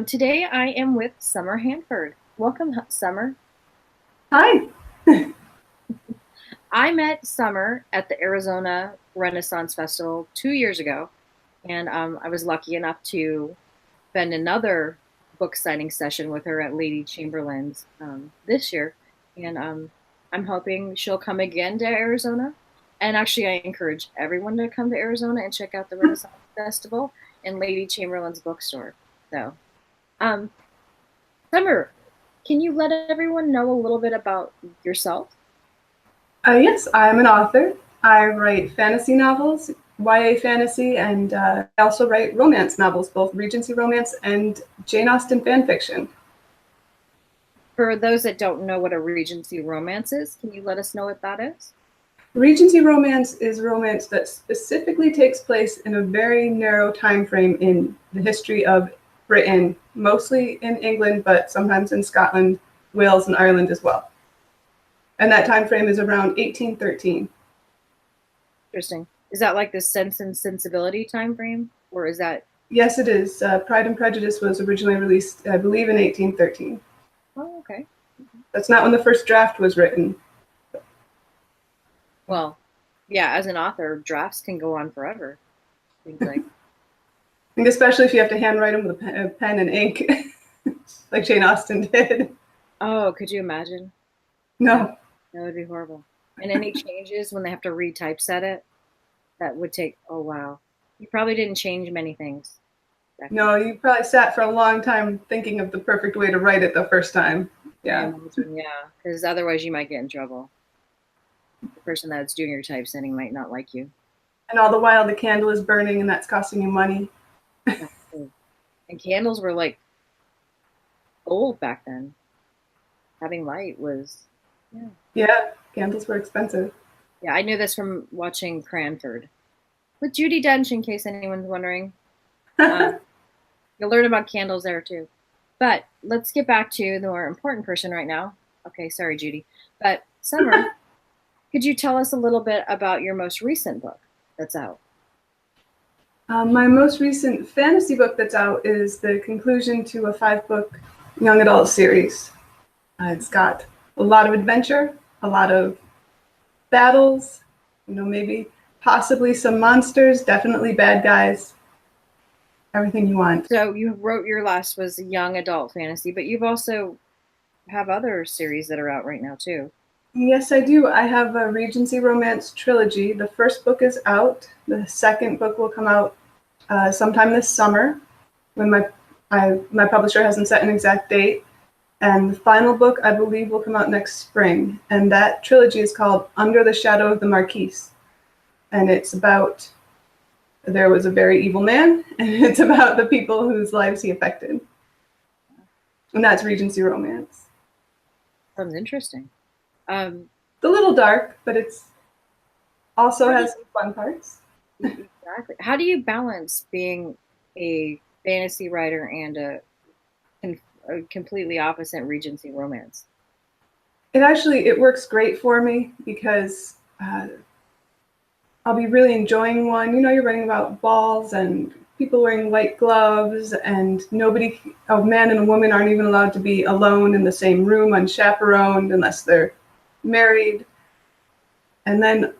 Today I am with Summer Hanford. Welcome, Summer. Hi. I met Summer at the Arizona Renaissance Festival 2 years ago, and I was lucky enough to spend another book signing session with her at Lady Chamberlain's this year, and I'm hoping she'll come again to Arizona. And actually, I encourage everyone to come to Arizona and check out the Renaissance Festival and Lady Chamberlain's bookstore. So, um, Summer, can you let everyone know a little bit about yourself? Yes, I'm an author. I write fantasy novels, YA fantasy, and I also write romance novels, both Regency romance and Jane Austen fan fiction. For those that don't know what a Regency romance is, can you let us know what that is? Regency romance is romance that specifically takes place in a very narrow time frame in the history of Britain, mostly in England, but sometimes in Scotland, Wales, and Ireland as well. And that time frame is around 1813. Interesting. Is that like the Sense and Sensibility time frame, or is that? Yes, it is. Pride and Prejudice was originally released, I believe, in 1813. Oh, okay. That's not when the first draft was written. Well, yeah, as an author, drafts can go on forever. Things like. And especially if you have to handwrite them with a pen and ink, like Jane Austen did. Oh, could you imagine? No. That would be horrible. And any changes when they have to retypeset it, that would take. Oh wow, you probably didn't change many things. No, you probably sat for a long time thinking of the perfect way to write it the first time. Yeah. Yeah, because otherwise you might get in trouble. The person that's doing your typesetting might not like you. And all the while the candle is burning and that's costing you money. And candles were like old back then. Having light was, yeah. Yeah, candles were expensive. Yeah, I knew this from watching Cranford with Judi Dench, in case anyone's wondering. You'll learn about candles there too. But let's get back to the more important person right now. Okay, sorry, Judy. But Summer, could you tell us a little bit about your most recent book that's out? My most recent fantasy book that's out is the conclusion to a 5-book young adult series. It's got a lot of adventure, a lot of battles, maybe possibly some monsters, definitely bad guys, everything you want. So you wrote your last was a young adult fantasy, but you've also have other series that are out right now too. Yes, I do. I have a Regency romance trilogy. The first book is out. The second book will come out sometime this summer, when my publisher hasn't set an exact date. And the final book, I believe, will come out next spring. And that trilogy is called Under the Shadow of the Marquise. And it's about, there was a very evil man, and it's about the people whose lives he affected. And that's Regency romance. Sounds interesting. It's a little dark, but it's also has some fun parts. Exactly. How do you balance being a fantasy writer and a completely opposite Regency romance? It works great for me because I'll be really enjoying one. You're writing about balls and people wearing white gloves, and a man and a woman aren't even allowed to be alone in the same room unchaperoned unless they're married. And then,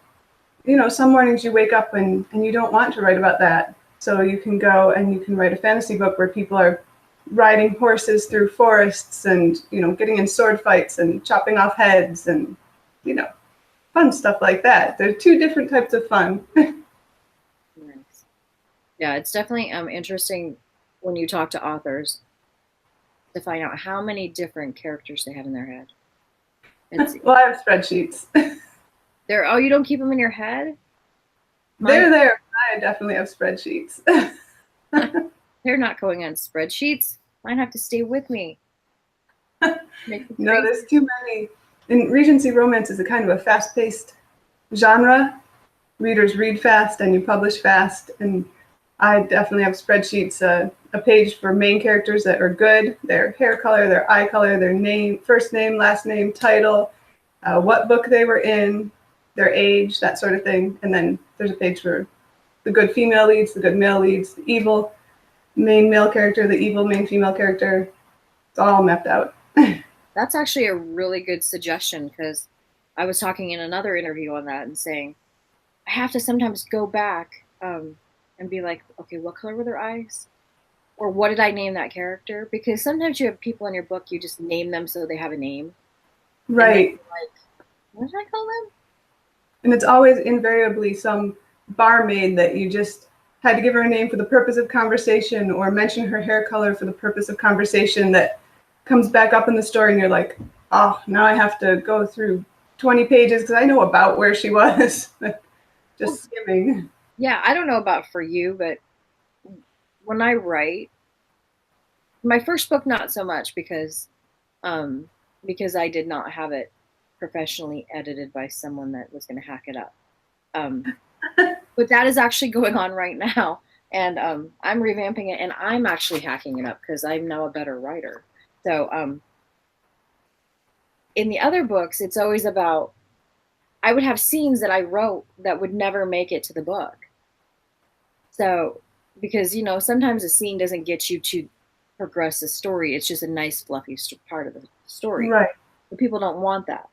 some mornings you wake up and you don't want to write about that. So you can go and you can write a fantasy book where people are riding horses through forests and, getting in sword fights and chopping off heads and, fun stuff like that. There are two different types of fun. Nice. Yeah, it's definitely interesting when you talk to authors to find out how many different characters they have in their head. Well, I have spreadsheets. Oh, you don't keep them in your head? They're there. I definitely have spreadsheets. They're not going on spreadsheets. Mine have to stay with me. No, there's too many. And Regency romance is a kind of a fast-paced genre. Readers read fast and you publish fast. And I definitely have spreadsheets, a page for main characters that are good, their hair color, their eye color, their name, first name, last name, title, what book they were in, their age, that sort of thing. And then there's a page for the good female leads, the good male leads, the evil. main male character, the evil main female character. It's all mapped out. That's actually a really good suggestion because I was talking in another interview on that and saying I have to sometimes go back and be like, okay, what color were their eyes? Or what did I name that character? Because sometimes you have people in your book, you just name them so they have a name. Right. Like, what did I call them? And it's always invariably some barmaid that you just had to give her a name for the purpose of conversation, or mention her hair color for the purpose of conversation, that comes back up in the story and you're like, oh, now I have to go through 20 pages because I know about where she was. Just skimming. Yeah, I don't know about for you, but when I write, my first book, not so much because I did not have it professionally edited by someone that was going to hack it up. But that is actually going on right now. And I'm revamping it, and I'm actually hacking it up because I'm now a better writer. So in the other books, it's always about, I would have scenes that I wrote that would never make it to the book. So, because, you know, sometimes a scene doesn't get you to progress the story. It's just a nice, fluffy part of the story. Right. But people don't want that.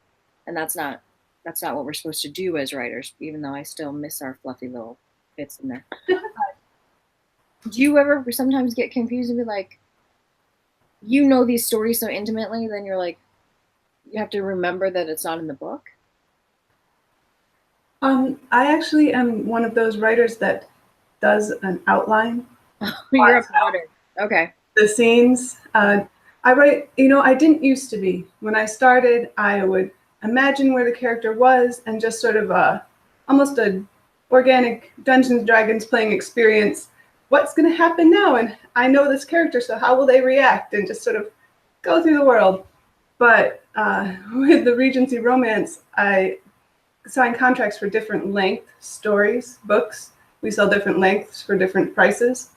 And that's not what we're supposed to do as writers, even though I still miss our fluffy little bits in there. Do you ever sometimes get confused and be like, you know these stories so intimately, then you're like, you have to remember that it's not in the book? I actually am one of those writers that does an outline. You're a plotter. Okay. The scenes. I write, you know, I didn't used to be. When I started, I would imagine where the character was and just sort of almost a organic Dungeons & Dragons playing experience. What's going to happen now? And I know this character, so how will they react? And just sort of go through the world. But with the Regency romance, I sign contracts for different length stories, books. We sell different lengths for different prices.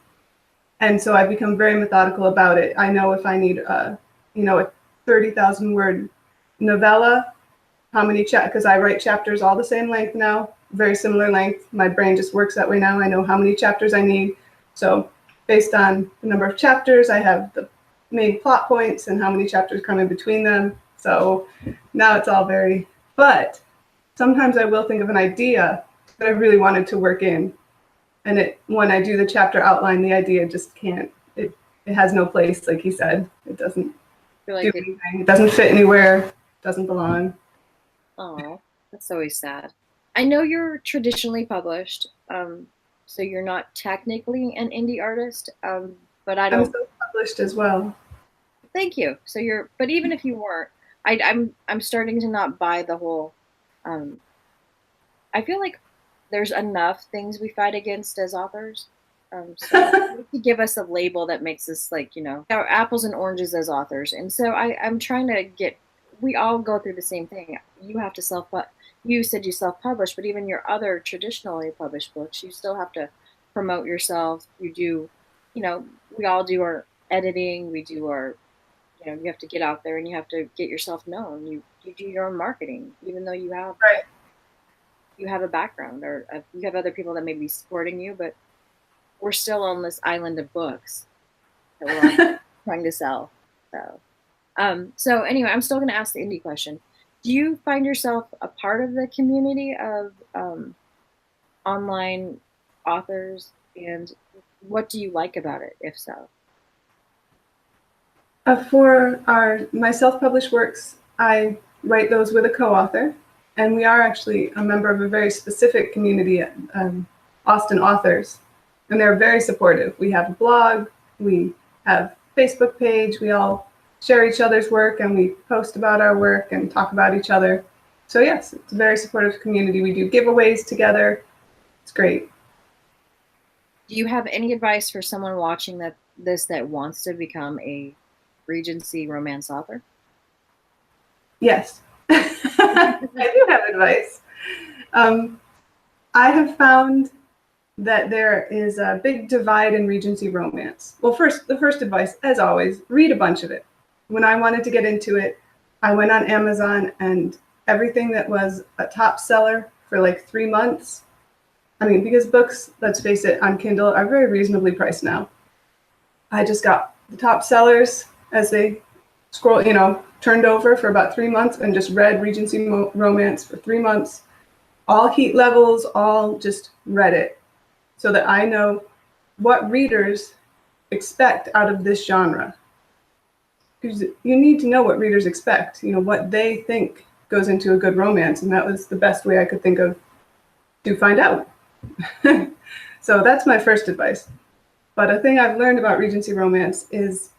And so I've become very methodical about it. I know if I need, a 30,000 word novella, how many because I write chapters all the same length now, very similar length. My brain just works that way now. I know how many chapters I need. So based on the number of chapters, I have the main plot points and how many chapters come in between them. So now it's all but sometimes I will think of an idea that I really wanted to work in. And when I do the chapter outline, the idea just can't, it has no place, like he said. It doesn't do anything. It doesn't fit anywhere. It doesn't belong. Oh, that's always sad. I know you're traditionally published, so you're not technically an indie artist, but I don't. I'm self-published as well. Thank you. So but even if you weren't, I'm starting to not buy the whole. I feel like there's enough things we fight against as authors. So to give us a label that makes us like, our apples and oranges as authors. And so I'm trying to we all go through the same thing. You have to you said you self-publish, but even your other traditionally published books, you still have to promote yourself. You do, we all do our editing. We do our, you have to get out there and you have to get yourself known. You do your own marketing, even though you have, right. You have a background or you have other people that may be supporting you, but we're still on this island of books that we're all trying to sell. So anyway, I'm still going to ask the indie question. Do you find yourself a part of the community of online authors, and what do you like about it, if so? For my self-published works, I write those with a co-author, and we are actually a member of a very specific community, Austin Authors, and they're very supportive. We have a blog, we have a Facebook page, we all share each other's work, and we post about our work and talk about each other. So yes, it's a very supportive community. We do giveaways together. It's great. Do you have any advice for someone watching that wants to become a Regency romance author? Yes, I do have advice. I have found that there is a big divide in Regency romance. Well, the first advice, as always, read a bunch of it. When I wanted to get into it, I went on Amazon, and everything that was a top seller for like 3 months, because books, let's face it, on Kindle are very reasonably priced now. I just got the top sellers as they scroll, turned over for about 3 months and just read Regency romance for 3 months. All heat levels, all just read it so that I know what readers expect out of this genre. Because you need to know what readers expect, what they think goes into a good romance. And that was the best way I could think of to find out. So that's my first advice. But a thing I've learned about Regency romance is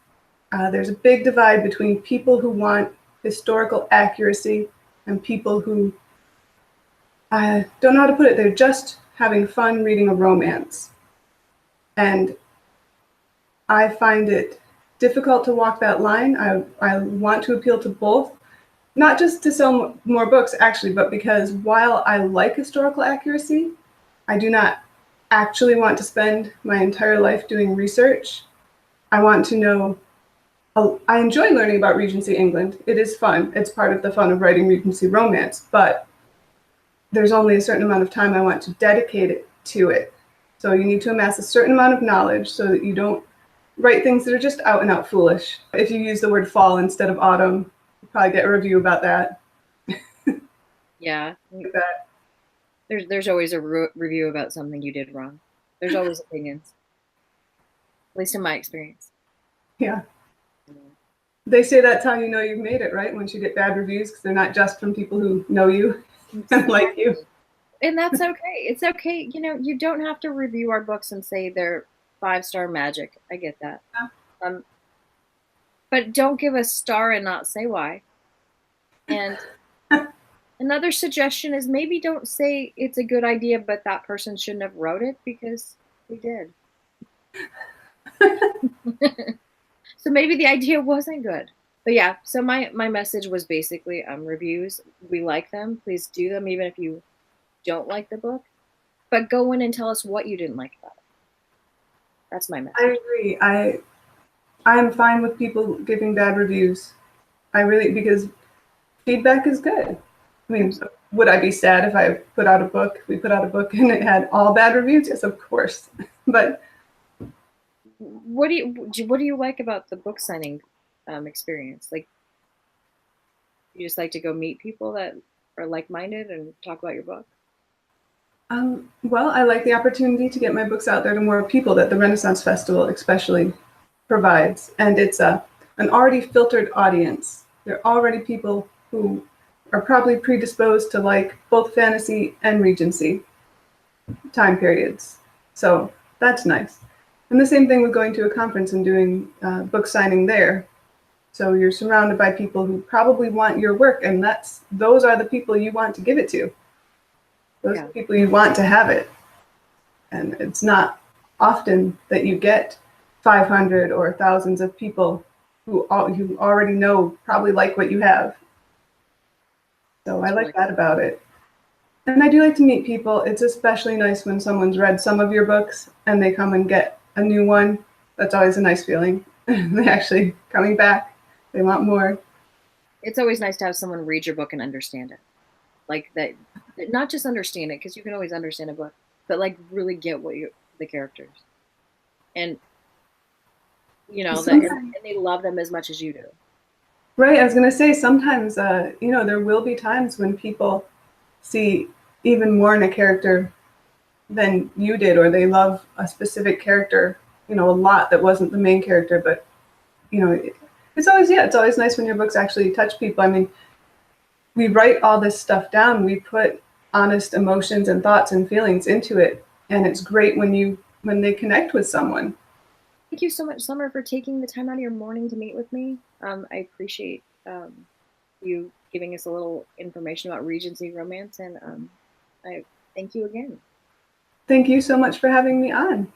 there's a big divide between people who want historical accuracy and people who don't know how to put it. They're just having fun reading a romance. And I find it difficult to walk that line. I want to appeal to both, not just to sell more books, actually, but because while I like historical accuracy, I do not actually want to spend my entire life doing research. I want to know. I enjoy learning about Regency England. It is fun. It's part of the fun of writing Regency romance, but there's only a certain amount of time I want to dedicate it to it. So you need to amass a certain amount of knowledge so that you don't write things that are just out and out foolish. If you use the word fall instead of autumn, you'll probably get a review about that. Yeah. There's always a review about something you did wrong. There's always opinions, at least in my experience. Yeah. They say that's how you know you've made it, right? Once you get bad reviews, because they're not just from people who know you and like you. And that's okay. It's okay. You don't have to review our books and say they're 5-star magic. I get that. Yeah. But don't give a star and not say why. And another suggestion is maybe don't say it's a good idea, but that person shouldn't have wrote it, because they did. So maybe the idea wasn't good. But yeah, so my message was basically reviews. We like them. Please do them, even if you don't like the book. But go in and tell us what you didn't like about it. That's my message. I agree. I'm fine with people giving bad reviews. Because feedback is good. I mean, would I be sad if we put out a book and it had all bad reviews? Yes, of course. But what do you like about the book signing experience? Like, you just like to go meet people that are like-minded and talk about your book? Well, I like the opportunity to get my books out there to more people that the Renaissance Festival especially provides. And it's an already filtered audience. They're already people who are probably predisposed to like both fantasy and Regency time periods. So that's nice. And the same thing with going to a conference and doing book signing there. So you're surrounded by people who probably want your work, and those are the people you want to give it to. Those are the people you want to have it. And it's not often that you get 500 or thousands of people who already know probably like what you have. So I like that about it. And I do like to meet people. It's especially nice when someone's read some of your books and they come and get a new one. That's always a nice feeling. They're actually coming back. They want more. It's always nice to have someone read your book and understand it. Like that, not just understand it, because you can always understand a book, but like really get the characters. And and they love them as much as you do. Right. I was going to say sometimes, there will be times when people see even more in a character than you did, or they love a specific character, a lot that wasn't the main character. But, it's always nice when your books actually touch people. I mean, we write all this stuff down. We put honest emotions and thoughts and feelings into it. And it's great when they connect with someone. Thank you so much, Summer, for taking the time out of your morning to meet with me. I appreciate you giving us a little information about Regency romance, and I thank you again. Thank you so much for having me on.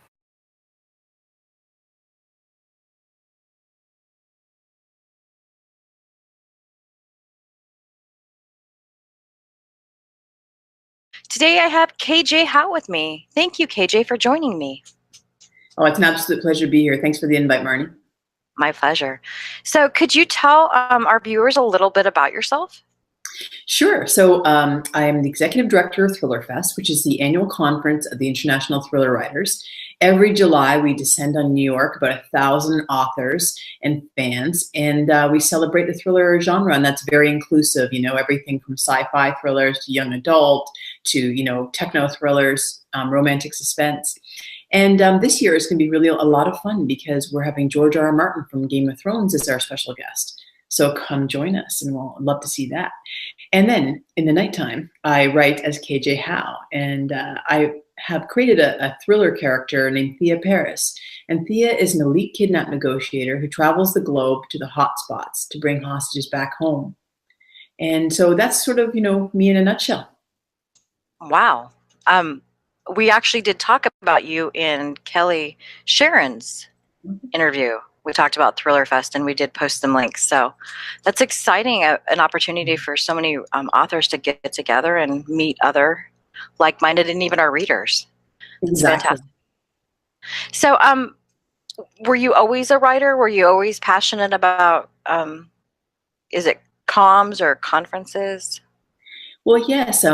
Today I have KJ Howe with me. Thank you, KJ, for joining me. Oh, it's an absolute pleasure to be here. Thanks for the invite, Marnie. My pleasure. So could you tell our viewers a little bit about yourself? Sure. So I am the executive director of Thriller Fest, which is the annual conference of the International Thriller Writers. Every July, we descend on New York, about 1,000 authors and fans, and we celebrate the thriller genre, and that's very inclusive. Everything from sci-fi thrillers to young adult to techno thrillers, romantic suspense. And this year is going to be really a lot of fun because we're having George R. R. Martin from Game of Thrones as our special guest. So come join us, and we'll love to see that. And then in the nighttime, I write as KJ Howe, and I have created a thriller character named Thea Paris. And Thea is an elite kidnap negotiator who travels the globe to the hot spots to bring hostages back home. And so that's sort of, me in a nutshell. Wow. We actually did talk about you in Kelly Sharon's interview. We talked about Thriller Fest, and we did post some links. So that's exciting, an opportunity for so many authors to get together and meet other like-minded and even our readers. Exactly. It's fantastic. So were you always a writer? Were you always passionate about, is it comms or conferences? Well, yes.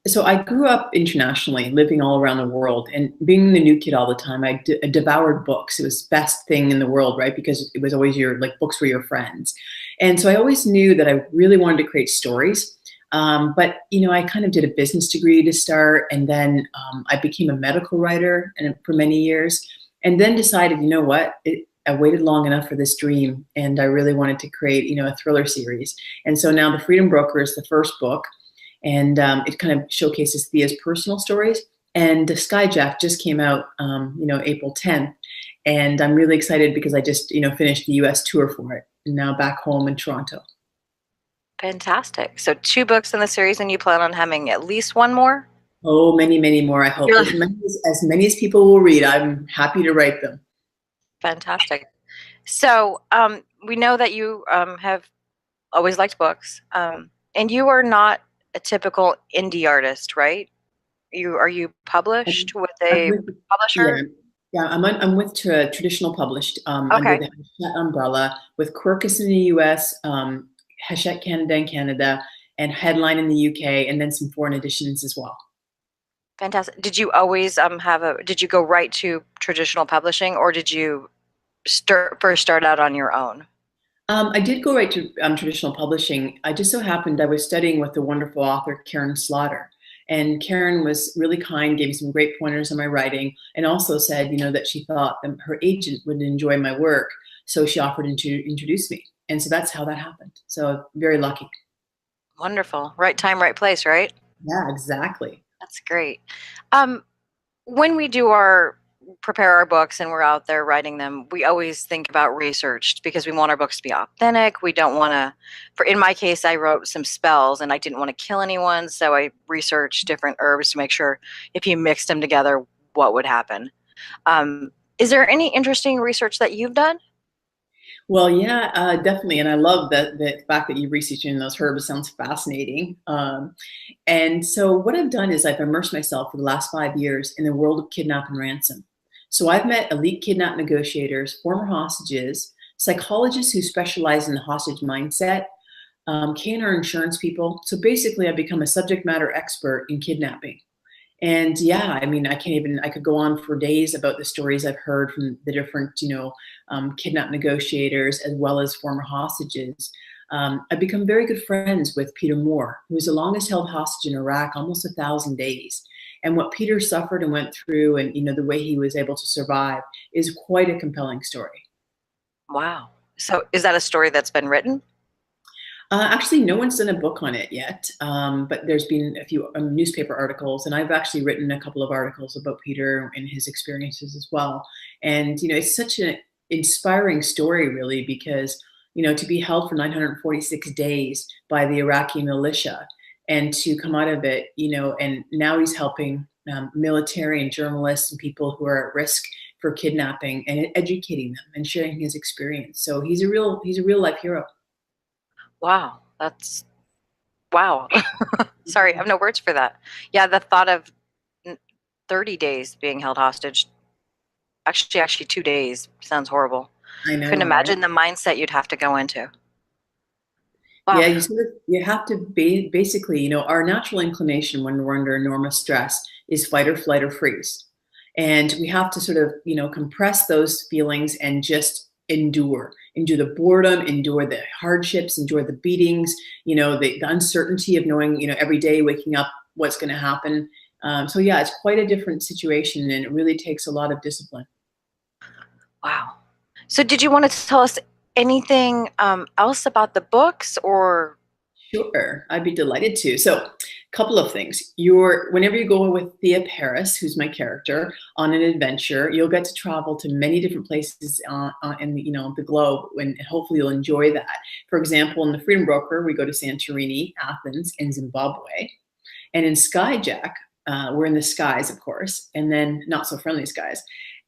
So I grew up internationally, living all around the world, and being the new kid all the time, I devoured books. It was the best thing in the world, right? Because it was always books were your friends. And so I always knew that I really wanted to create stories. But, I kind of did a business degree to start, and then I became a medical writer for many years, and then decided, I waited long enough for this dream, and I really wanted to create, a thriller series. And so now The Freedom Broker is the first book. And it kind of showcases Thea's personal stories. And Skyjack just came out, April 10th. And I'm really excited because I just, finished the US tour for it. And now back home in Toronto. Fantastic. So 2 books in the series, and you plan on having at least one more? Oh, many, many more, I hope. As many as people will read, I'm happy to write them. Fantastic. So we know that you have always liked books. And you are not a typical indie artist, right? Are you published with a publisher? Yeah, I'm with traditional published under Okay. the Hachette umbrella with Quercus in the US, Hachette Canada in Canada, and Headline in the UK, and then some foreign editions as well. Fantastic. Did you always did you go right to traditional publishing, or did you first start out on your own? I did go right to traditional publishing. I just so happened I was studying with the wonderful author Karen Slaughter, and Karen was really kind, gave me some great pointers on my writing, and also said, that she thought her agent would enjoy my work, so she offered to introduce me, and so that's how that happened. So very lucky. Wonderful. Right time, right place, right? Yeah, exactly. That's great. When we prepare our books and we're out there writing them, we always think about research because we want our books to be authentic. We don't want to, in my case, I wrote some spells and I didn't want to kill anyone. So I researched different herbs to make sure if you mixed them together, what would happen. Is there any interesting research that you've done? Well, yeah, definitely. And I love the fact that you're researching those herbs. Sounds fascinating. And so what I've done is I've immersed myself for the last 5 years in the world of kidnap and ransom. So I've met elite kidnap negotiators, former hostages, psychologists who specialize in the hostage mindset, K&R insurance people. So basically I've become a subject matter expert in kidnapping. And yeah, I mean, I could go on for days about the stories I've heard from the different, kidnap negotiators as well as former hostages. I've become very good friends with Peter Moore, who was the longest held hostage in Iraq, almost 1,000 days. And what Peter suffered and went through and, the way he was able to survive is quite a compelling story. Wow. So is that a story that's been written? Actually, no one's done a book on it yet, but there's been a few newspaper articles, and I've actually written a couple of articles about Peter and his experiences as well. And, it's such an inspiring story, really, because, to be held for 946 days by the Iraqi militia and to come out of it, and now he's helping military and journalists and people who are at risk for kidnapping and educating them and sharing his experience. So he's a real life hero. Wow, wow. Sorry, I have no words for that. Yeah, the thought of 30 days being held hostage, actually 2 days, sounds horrible. I know. Couldn't imagine the mindset you'd have to go into. Wow. Yeah, you have to basically, our natural inclination when we're under enormous stress is fight or flight or freeze. And we have to sort of, compress those feelings and just endure the boredom, endure the hardships, endure the beatings, the uncertainty of knowing, every day waking up what's going to happen. So yeah, it's quite a different situation, and it really takes a lot of discipline. Wow. So did you want to tell us anything else about the books, or? Sure, I'd be delighted to. So, a couple of things. Whenever you go with Thea Paris, who's my character, on an adventure, you'll get to travel to many different places in the globe, and hopefully you'll enjoy that. For example, in the Freedom Broker, we go to Santorini, Athens, and Zimbabwe. And in Skyjack, we're in the skies, of course, and then not so friendly skies.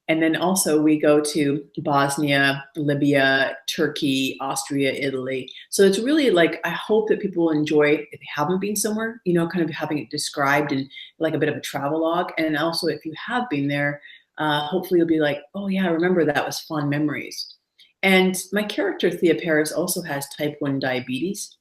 And then also we go to Bosnia, Libya, Turkey, Austria, Italy. So it's really like, I hope that people will enjoy, if they haven't been somewhere, kind of having it described in like a bit of a travelogue. And also if you have been there, hopefully you'll be like, oh yeah, I remember that was fond memories. And my character, Thea Paris, also has type 1 diabetes.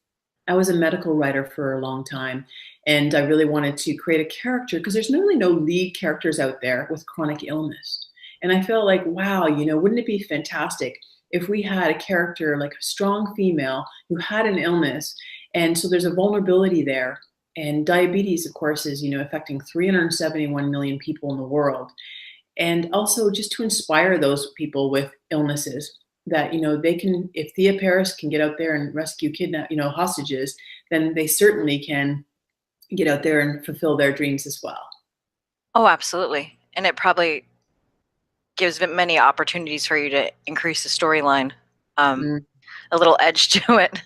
I was a medical writer for a long time, and I really wanted to create a character because there's really no lead characters out there with chronic illness. And I felt like, wow, wouldn't it be fantastic if we had a character like a strong female who had an illness? And so there's a vulnerability there. And diabetes, of course, is, affecting 371 million people in the world. And also just to inspire those people with illnesses that, they can, if Thea Paris can get out there and rescue hostages, then they certainly can get out there and fulfill their dreams as well. Oh, absolutely. And it probably gives many opportunities for you to increase the storyline, a little edge to it.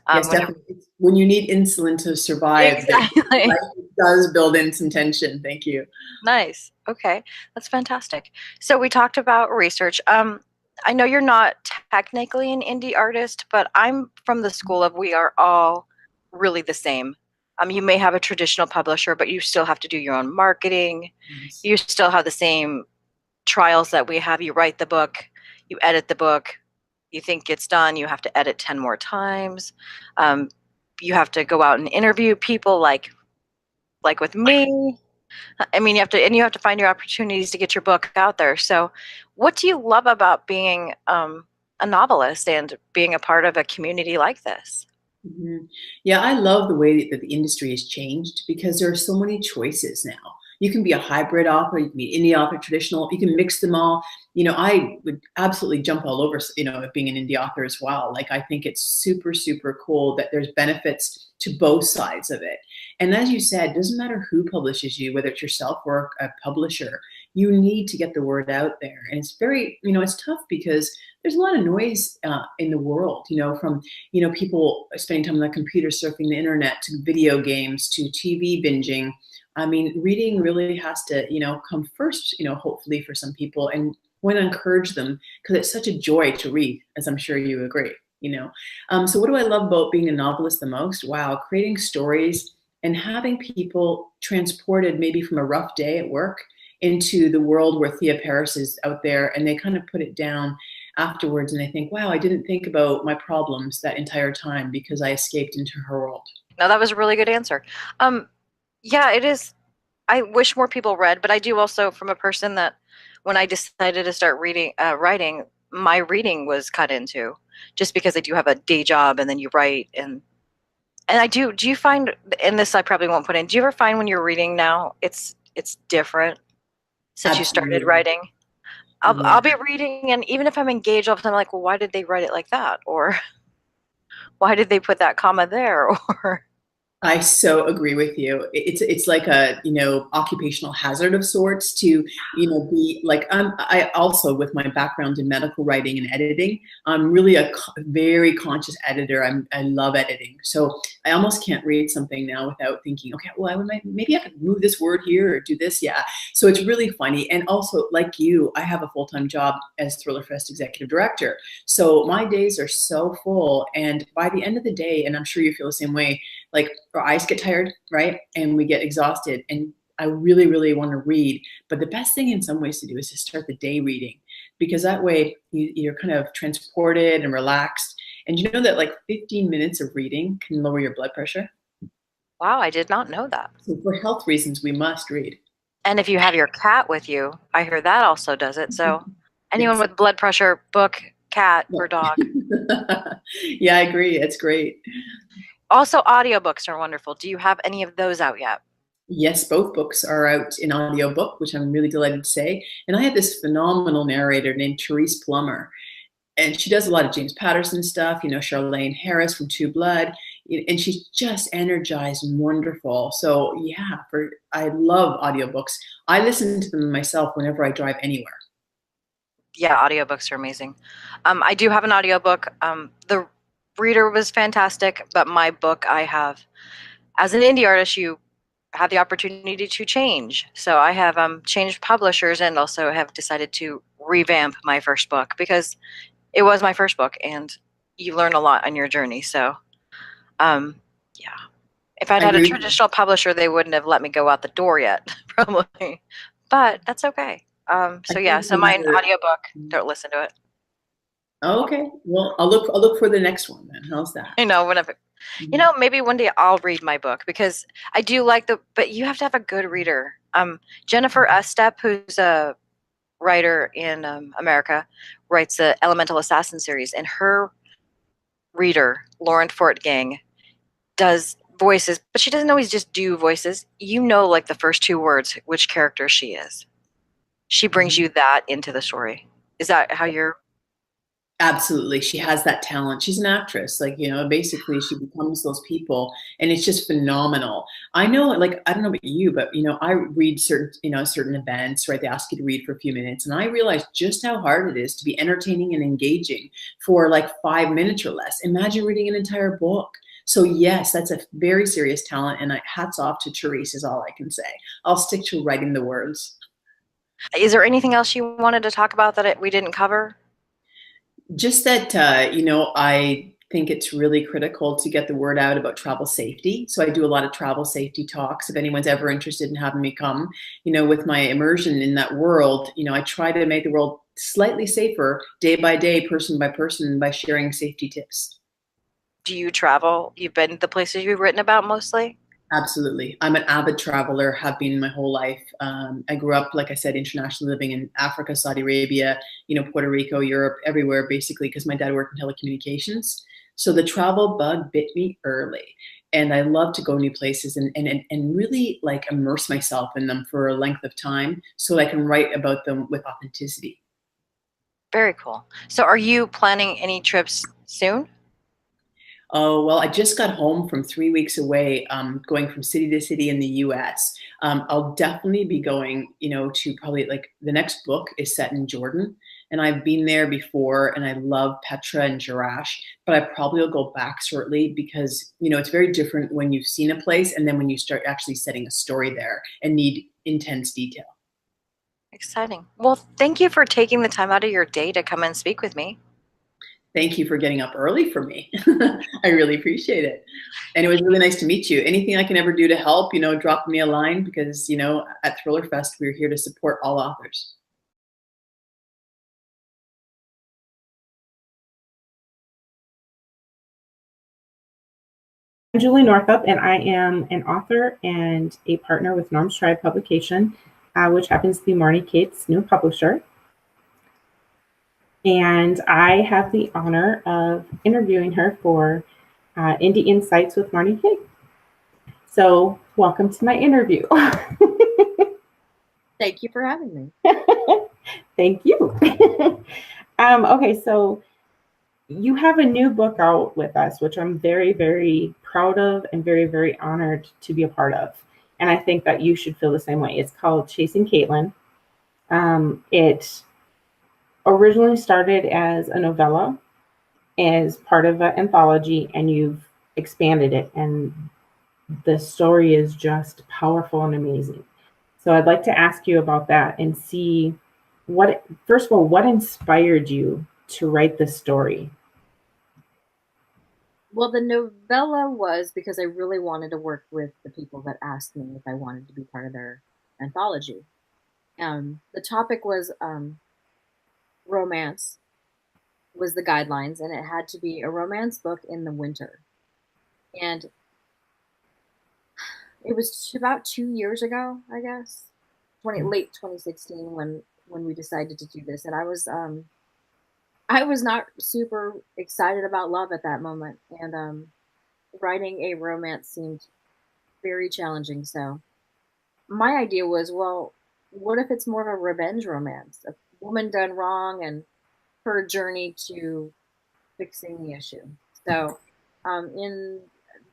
Yes, definitely. When you need insulin to survive, exactly. It does build in some tension. Thank you. Nice. Okay, that's fantastic. So we talked about research. I know you're not technically an indie artist, but I'm from the school of we are all really the same. You may have a traditional publisher, but you still have to do your own marketing. Yes. You still have the same trials that we have. You write the book, you edit the book, you think it's done, you have to edit 10 more times. You have to go out and interview people like with me. I mean, you have to find your opportunities to get your book out there. So what do you love about being a novelist and being a part of a community like this? Mm-hmm. Yeah, I love the way that the industry has changed because there are so many choices now. You can be a hybrid author, you can be indie author, traditional, you can mix them all. I would absolutely jump all over, being an indie author as well. Like, I think it's super, super cool that there's benefits to both sides of it. And as you said, it doesn't matter who publishes you, whether it's yourself or a publisher, you need to get the word out there. And it's very, it's tough because there's a lot of noise in the world, from, people spending time on the computer, surfing the internet, to video games, to TV binging. I mean, reading really has to, come first, hopefully for some people, and want to encourage them because it's such a joy to read, as I'm sure you agree, So what do I love about being a novelist the most? Wow, creating stories and having people transported maybe from a rough day at work into the world where Thea Paris is out there, and they kind of put it down afterwards and they think, wow, I didn't think about my problems that entire time because I escaped into her world. No, that was a really good answer. Yeah, it is. I wish more people read, but I do also, from a person that when I decided to start writing, my reading was cut into just because I do have a day job and then you write and I do you find, and this I probably won't put in, do you ever find when you're reading now it's different since Absolutely. You started writing? I'll be reading, and even if I'm engaged, all the time I'm like, well, why did they write it like that? Or why did they put that comma there? Or I so agree with you. It's like a, occupational hazard of sorts to, be like, I also, with my background in medical writing and editing, I'm really a very conscious editor. I love editing. So I almost can't read something now without thinking, okay, well, maybe I could move this word here or do this. Yeah. So it's really funny. And also, like you, I have a full-time job as Thriller Fest executive director. So my days are so full. And by the end of the day, and I'm sure you feel the same way, like our eyes get tired, right? And we get exhausted. And I really, really want to read. But the best thing in some ways to do is to start the day reading, because that way you're kind of transported and relaxed. And you know that like 15 minutes of reading can lower your blood pressure? Wow, I did not know that. So for health reasons, we must read. And if you have your cat with you, I hear that also does it. So anyone with blood pressure, book cat or dog. Yeah, I agree. It's great. Also, audiobooks are wonderful. Do you have any of those out yet? Yes, both books are out in audiobook, which I'm really delighted to say. And I have this phenomenal narrator named Therese Plummer. And she does a lot of James Patterson stuff, Charlene Harris from Two Blood, and she's just energized and wonderful. So yeah, I love audiobooks. I listen to them myself whenever I drive anywhere. Yeah, audiobooks are amazing. I do have an audiobook. The reader was fantastic, but my book I have, as an indie artist, you have the opportunity to change. So I have changed publishers and also have decided to revamp my first book because it was my first book and you learn a lot on your journey. So yeah, if I'd had a traditional publisher, they wouldn't have let me go out the door yet, probably. But that's okay. So yeah, so my audiobook, don't listen to it. Oh, okay. Well, I'll look for the next one then. How's that? I know, whenever, maybe one day I'll read my book because I do like but you have to have a good reader. Jennifer ESTEP, who's a writer in America, writes the Elemental Assassin series, and her reader, Lauren Fortgang, does voices, but she doesn't always just do voices. Like the first two words, which character she is. She brings you that into the story. Is that how you're? Absolutely. She has that talent. She's an actress. Basically she becomes those people and it's just phenomenal. I know, I don't know about you, but I read certain events, right? They ask you to read for a few minutes and I realized just how hard it is to be entertaining and engaging for 5 minutes or less. Imagine reading an entire book. So yes, that's a very serious talent and hats off to Therese is all I can say. I'll stick to writing the words. Is there anything else you wanted to talk about that we didn't cover? Just that, I think it's really critical to get the word out about travel safety. So I do a lot of travel safety talks. If anyone's ever interested in having me come, with my immersion in that world, I try to make the world slightly safer day by day, person by person, by sharing safety tips. Do you travel? You've been to the places you've written about mostly? Absolutely. I'm an avid traveler, have been my whole life. I grew up, like I said, internationally living in Africa, Saudi Arabia, Puerto Rico, Europe, everywhere, basically, because my dad worked in telecommunications. So the travel bug bit me early. And I love to go new places and really immerse myself in them for a length of time so I can write about them with authenticity. Very cool. So are you planning any trips soon? Oh, well, I just got home from 3 weeks away, going from city to city in the US. I'll definitely be going, to probably the next book is set in Jordan. And I've been there before and I love Petra and Jerash, but I probably will go back shortly because, it's very different when you've seen a place and then when you start actually setting a story there and need intense detail. Exciting. Well, thank you for taking the time out of your day to come and speak with me. Thank you for getting up early for me. I really appreciate it. And it was really nice to meet you. Anything I can ever do to help, drop me a line because, at Thriller Fest, we're here to support all authors. I'm Julie NORTHUP, and I am an author and a partner with Norm's Tribe Publication, which happens to be Marnie Cate's new publisher. And I have the honor of interviewing her for Indie Insights with Marnie Cate. So welcome to my interview. Thank you for having me. Thank you. Okay, so you have a new book out with us, which I'm very, very proud of and very, very honored to be a part of. And I think that you should feel the same way. It's called Chasing Caitlin. It originally started as a novella, as part of an anthology, and you've expanded it. And the story is just powerful and amazing. So I'd like to ask you about that and see first of all, what inspired you to write this story? Well, the novella was because I really wanted to work with the people that asked me if I wanted to be part of their anthology. The topic was romance was the guidelines, and it had to be a romance book in the winter. And it was about 2 years ago, I guess, late 2016 when we decided to do this, and I was not super excited about love at that moment, and writing a romance seemed very challenging. So my idea was, well, what if it's more of a revenge romance, a woman done wrong and her journey to fixing the issue. So in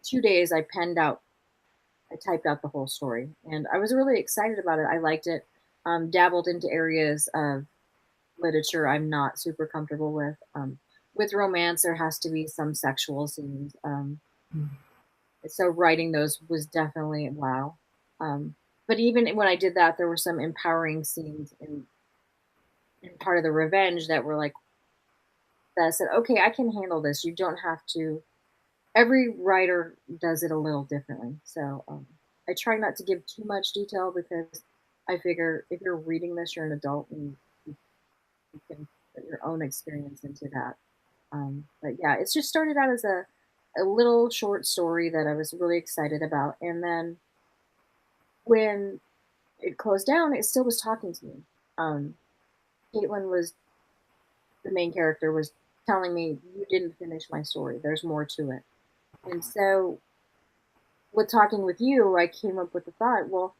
2 days, I typed out the whole story, and I was really excited about it. I liked it. Dabbled into areas of literature I'm not super comfortable with. With romance, there has to be some sexual scenes. So writing those was definitely wow. But even when I did that, there were some empowering scenes in part of the revenge that were like, that said, okay, I can handle this. You don't have to. Every writer does it a little differently. So I try not to give too much detail because I figure if you're reading this, you're an adult and you can put your own experience into that. But yeah, it's just started out as a little short story that I was really excited about. And then when it closed down, it still was talking to me. Caitlin was the main character, was telling me, you didn't finish my story. There's more to it. And so with talking with you, I came up with the thought, well,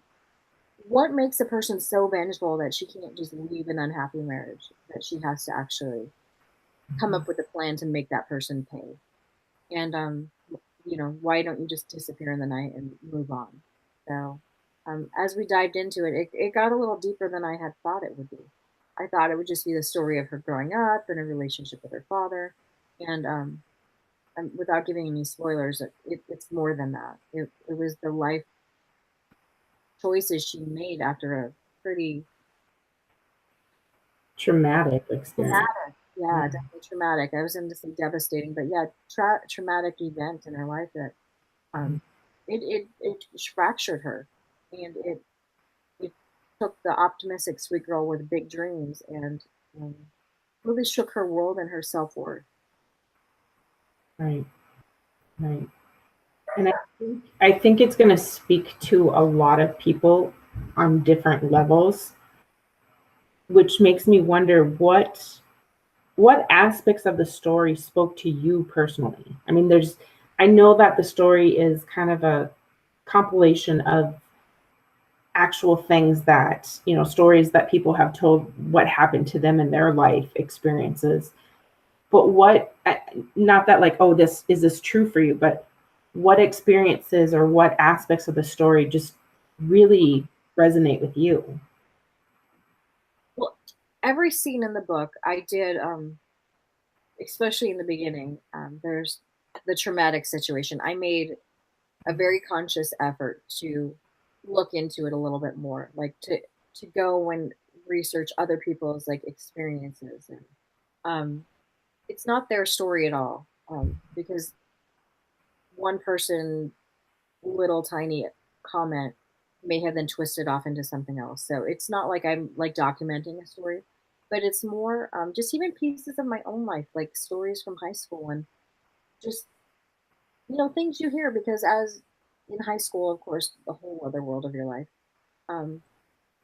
what makes a person so vengeful that she can't just leave an unhappy marriage, that she has to actually come up with a plan to make that person pay? And, why don't you just disappear in the night and move on? So as we dived into it, it got a little deeper than I had thought it would be. I thought it would just be the story of her growing up and a relationship with her father. And without giving any spoilers, it's more than that. It was the life choices she made after a pretty traumatic experience. Yeah, definitely traumatic. I was going to say devastating, but yeah, traumatic event in her life that it fractured her, and it took the optimistic sweet girl with big dreams and really shook her world and her self-worth. Right. And I think it's going to speak to a lot of people on different levels, which makes me wonder what aspects of the story spoke to you personally. I mean, I know that the story is kind of a compilation of actual things that, stories that people have told, what happened to them in their life experiences. But not that like, oh, is this true for you? But what experiences or what aspects of the story just really resonate with you? Well, every scene in the book I did, especially in the beginning, there's the traumatic situation. I made a very conscious effort to look into it a little bit more, like to go and research other people's like experiences. And it's not their story at all, because one person little tiny comment may have then twisted off into something else. So it's not like I'm like documenting a story, but it's more just even pieces of my own life, like stories from high school and just things you hear, because as in high school, of course, the whole other world of your life,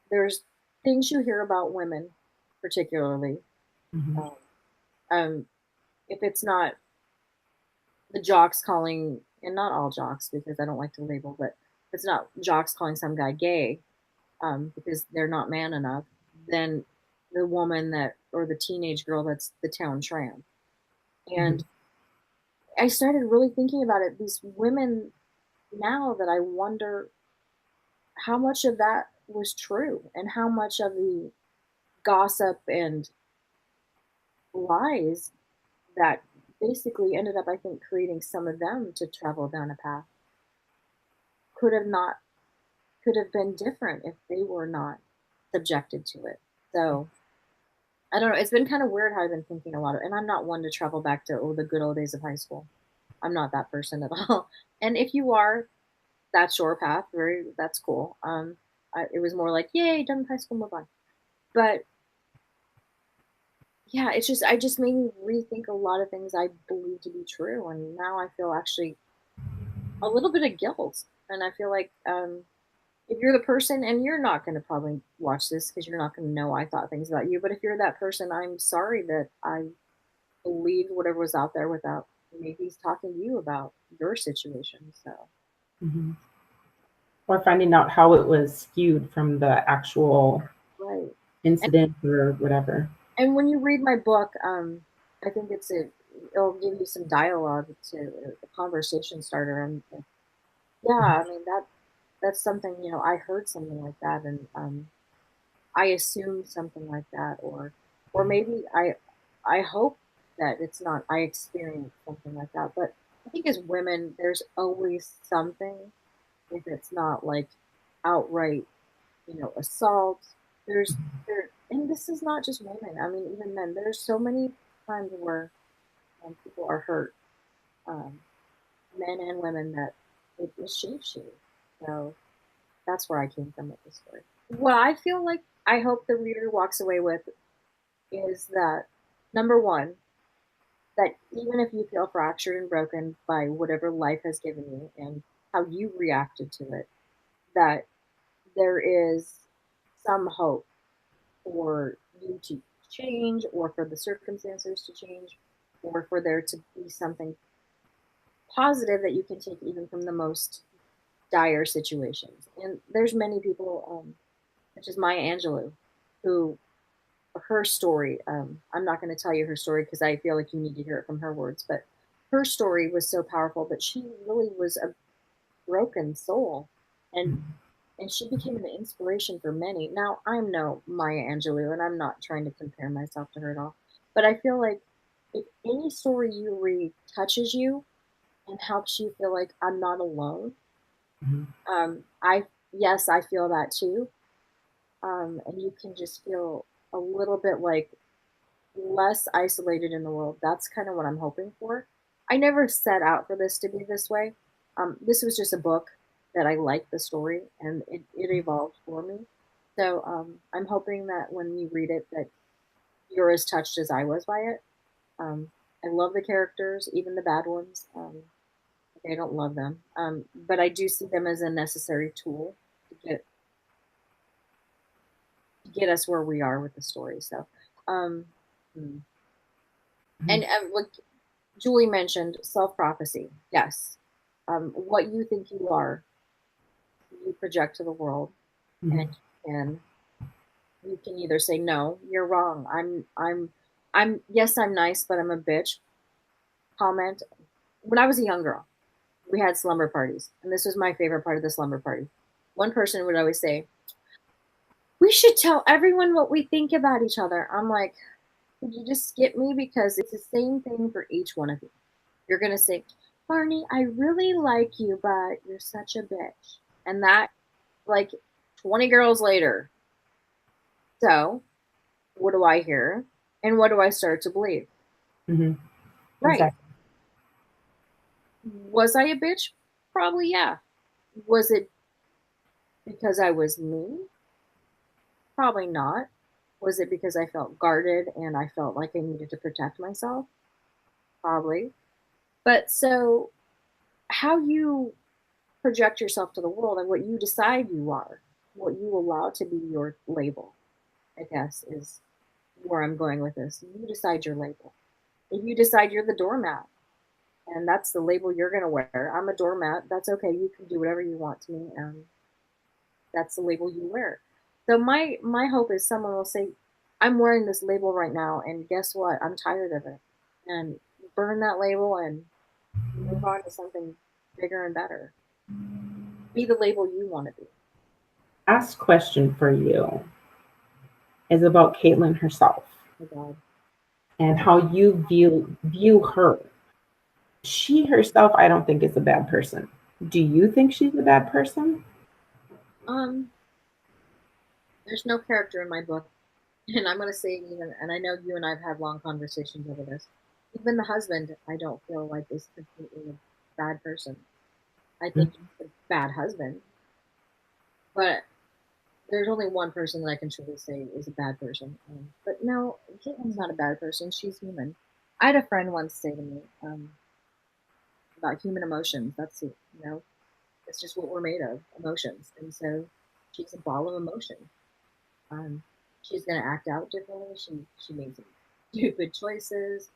there's things you hear about women, particularly. Mm-hmm. If it's not the jocks calling, and not all jocks because I don't like to label, but if it's not jocks calling some guy gay because they're not man enough, then the woman or the teenage girl that's the town tramp. And I started really thinking about it, these women now, that I wonder how much of that was true and how much of the gossip and lies that basically ended up, I think, creating some of them to travel down a path could have been different if they were not subjected to it. So I don't know. It's been kind of weird how I've been thinking a lot and I'm not one to travel back to the good old days of high school. I'm not that person at all. And if you are, that's your path. That's cool. It was more like, yay, done with high school, move on. But yeah, I just made me rethink a lot of things I believe to be true. And now I feel actually a little bit of guilt. And I feel like if you're the person, and you're not going to probably watch this because you're not going to know I thought things about you, but if you're that person, I'm sorry that I believed whatever was out there without maybe talking to you about your situation. So, Mm-hmm. Or finding out how it was skewed from the actual right. incident or whatever. And when you read my book, I think it'll give you some dialogue to a conversation starter. And yeah, I mean, that's something, I heard something like that, and I assumed something like that, or maybe I hope that it's not, I experienced something like that. But I think as women, there's always something, if it's not like outright, assault. And this is not just women. I mean, even men. There's so many times where people are hurt, um, men and women, that it shapes you. So that's where I came from with this story. What I feel like I hope the reader walks away with is that, number one, that even if you feel fractured and broken by whatever life has given you and how you reacted to it, that there is some hope for you to change, or for the circumstances to change, or for there to be something positive that you can take even from the most dire situations. And there's many people, such as Maya Angelou, who, her story, I'm not going to tell you her story because I feel like you need to hear it from her words, but her story was so powerful. But she really was a broken soul, and she became an inspiration for many. Now, I'm no Maya Angelou, and I'm not trying to compare myself to her at all, but I feel like if any story you read touches you and helps you feel like I'm not alone, I feel that too, and you can just feel a little bit like less isolated in the world. That's kind of what I'm hoping for. I never set out for this to be this way. This was just a book that I liked the story, and it evolved for me. So I'm hoping that when you read it, that you're as touched as I was by it. I love the characters, even the bad ones. I don't love them, but I do see them as a necessary tool to get us where we are with the story. So, um, and like Julie mentioned, self prophecy. Yes, what you think you are, you project to the world, and you can either say no, you're wrong. Yes, I'm nice, but I'm a bitch. Comment. When I was a young girl, we had slumber parties, and this was my favorite part of the slumber party. One person would always say, "We should tell everyone what we think about each other." I'm like, could you just skip me? Because it's the same thing for each one of you. You're going to say, Marnie, I really like you, but you're such a bitch. And that, like 20 girls later. So, what do I hear? And what do I start to believe? Mm-hmm. Right. Exactly. Was I a bitch? Probably, yeah. Was it because I was mean? Probably not. Was it because I felt guarded and I felt like I needed to protect myself? Probably. But so, how you project yourself to the world and what you decide you are, what you allow to be your label, I guess, is where I'm going with this. You decide your label. If you decide you're the doormat and that's the label you're going to wear, I'm a doormat, that's okay. You can do whatever you want to me. That's the label you wear. So my hope is someone will say, I'm wearing this label right now, and guess what? I'm tired of it. And burn that label and move on to something bigger and better. Be the label you want to be. Last question for you is about Caitlin herself. Oh God. And how you view her. She herself, I don't think is a bad person. Do you think she's a bad person? There's no character in my book, and I'm going to say even, and I know you and I've had long conversations over this. Even the husband, I don't feel like is completely a bad person. I think he's a bad husband, but there's only one person that I can truly say is a bad person. But no, Caitlin's not a bad person. She's human. I had a friend once say to me about human emotions. That's it, it's just what we're made of, emotions. And so she's a ball of emotion. She's going to act out differently. She made some stupid choices.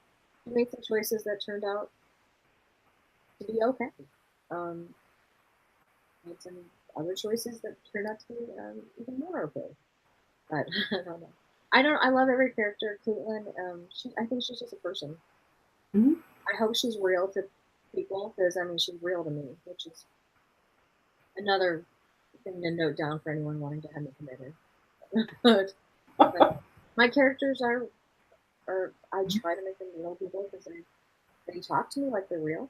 She made some choices that turned out to be okay. Made some other choices that turned out to be even more okay. But I don't know. I love every character. Caitlin, I think she's just a person. Mm-hmm. I hope she's real to people, because I mean, she's real to me, which is another thing to note down for anyone wanting to have me committed. but my characters are I try to make them real people because they talk to me like they're real.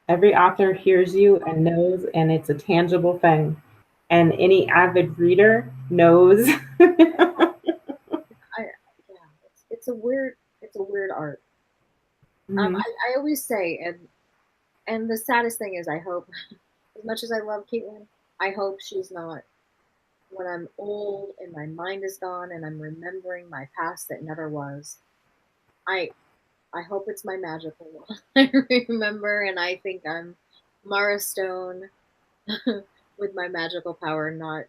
Every author hears you and knows, and it's a tangible thing. And any avid reader knows. It's a weird art. Mm-hmm. I always say, and the saddest thing is, I hope, as much as I love Caitlin, I hope she's not, when I'm old and my mind is gone and I'm remembering my past that never was, I hope it's my magical one. I remember, and I think I'm Mara Stone with my magical power, not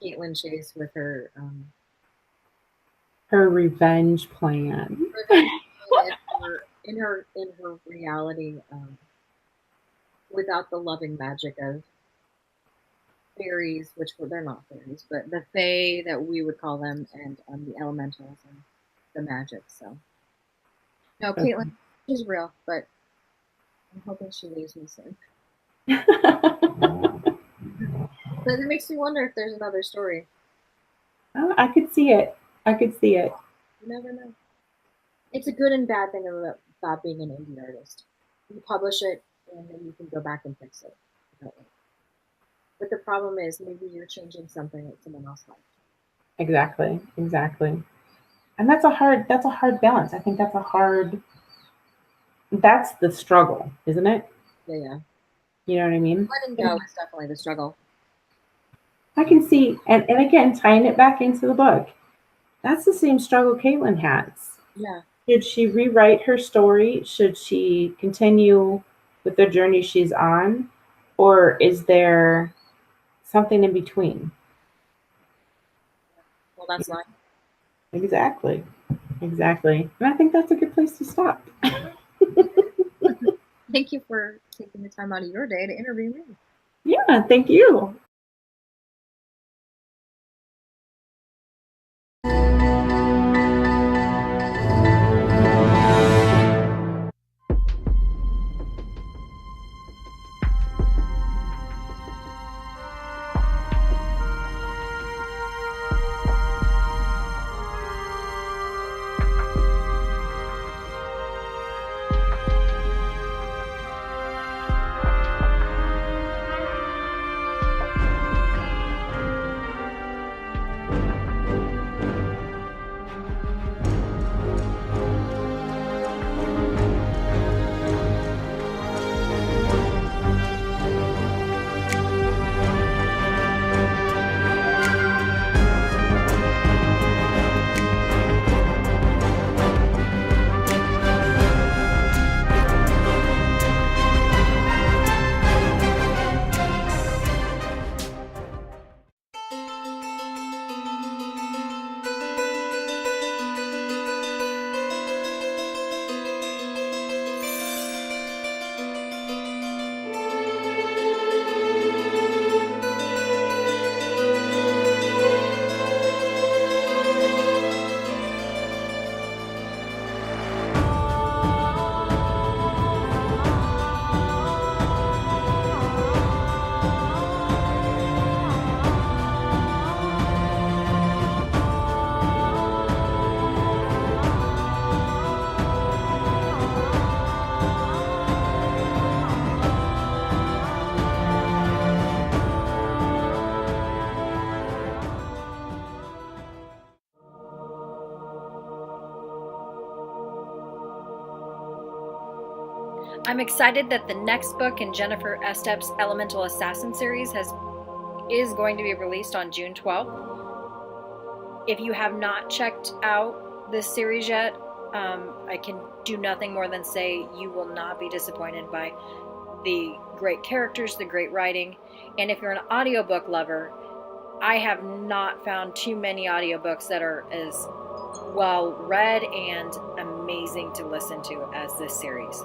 Caitlin Chase with her her revenge plan. In her reality, without the loving magic of fairies, which they're not fairies, but the fae that we would call them, and the elementals and the magic. So, no, Caitlin, she's real, but I'm hoping she leaves me soon. But it makes me wonder if there's another story. Oh, I could see it. You never know. It's a good and bad thing about being an indie artist. You publish it, and then you can go back and fix it. But the problem is, maybe you're changing something that someone else liked. Exactly. And that's a hard balance. I think that's the struggle, isn't it? Yeah. You know what I mean? Letting go is definitely the struggle. I can see, and again, tying it back into the book, that's the same struggle Caitlin has. Yeah. Should she rewrite her story? Should she continue with the journey she's on? Or is there something in between? Well, that's life. Exactly. And I think that's a good place to stop. Thank you for taking the time out of your day to interview me. Yeah, thank you. I'm excited that the next book in Jennifer ESTEP's Elemental Assassin series is going to be released on June 12th. If you have not checked out this series yet, I can do nothing more than say you will not be disappointed by the great characters, the great writing. And if you're an audiobook lover, I have not found too many audiobooks that are as well read and amazing to listen to as this series.